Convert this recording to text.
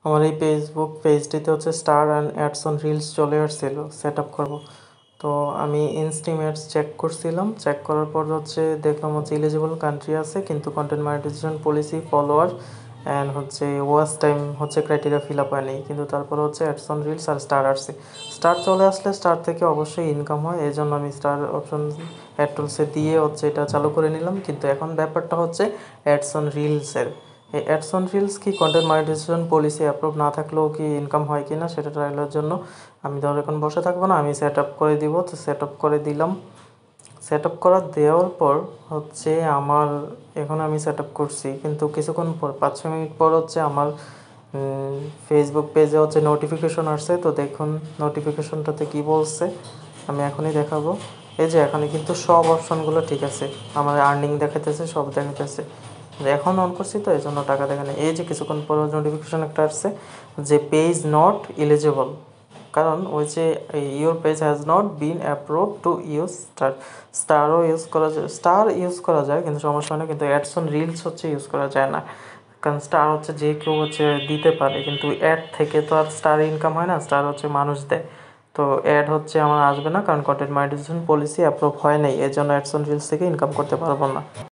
আমার এই ফেসবুক পেজটিতে হচ্ছে star and ads on reels চলে আসছিল, সেট আপ করবো। তো আমি ইনস্ট্রিম অ্যাডস চেক করছিলাম, চেক করার পর হচ্ছে দেখলাম হচ্ছে এলিজিবল কান্ট্রি আছে, কিন্তু content monetization policy, follower and হচ্ছে ওয়াচ টাইম হচ্ছে ক্রাইটেরিয়া ফিল আপ হয়নি। কিন্তু তারপর হচ্ছে অ্যাডস অন রিলস আর স্টার আসছে। স্টার চলে আসলে স্টার থেকে অবশ্যই ইনকাম হয়, এই জন্য আমি স্টার অপশন অ্যাড টুলসে দিয়ে হচ্ছে এটা চালু করে নিলাম। কিন্তু এখন ব্যাপারটা হচ্ছে অ্যাডস অন রিলসের। এই অ্যাডস অন রিলস কি কন্টেন্ট মনিটাইজেশন পলিসি অ্যাপ্রুভ না থাকলেও কি ইনকাম হয় কি না সেটা ট্রায়ালের জন্য আমি ধরো এখন বসে থাকবো না, আমি সেট আপ করে দিব। তো সেট আপ করে দিলাম। সেট আপ করা দেওয়ার পর হচ্ছে আমার এখন আমি সেট আপ করছি, কিন্তু কিছুক্ষণ পর 5-6 মিনিট পর হচ্ছে আমার ফেসবুক পেজে হচ্ছে নোটিফিকেশন আসছে। তো দেখুন নোটিফিকেশনটাতে কি বলছে, আমি এখনই দেখাবো। এই যে এখানে কিন্তু সব অপশনগুলো ঠিক আছে, আমার আর্নিং দেখাইতেছে, সব দেখাইতেছে। এখন অন করছি তো এই জন্য টাকা দেখানে। এই যে কিছুক্ষণ পর নোটিফিকেশন একটা আসছে যে পেজ নট এলিজিবল, কারণ ওই যে your page has not been approve to use star. স্টারও ইউজ করা যায়, স্টার ইউজ করা যায় কিন্তু সমস্যা হয় না, কিন্তু অ্যাডস অন রিলস হচ্ছে ইউজ করা যায় না। কারণ স্টার হচ্ছে যে কেউ হচ্ছে দিতে পারে, কিন্তু অ্যাড থেকে তো আর স্টার ইনকাম হয় না, স্টার হচ্ছে মানুষ দেয়। তো অ্যাড হচ্ছে আমার আসবে না, কারণ কন্টেন্ট মনিটাইজেশন পলিসি অ্যাপ্রুভ হয় নাই, এই জন্য অ্যাডস অন রিলস থেকে ইনকাম করতে পারবো না।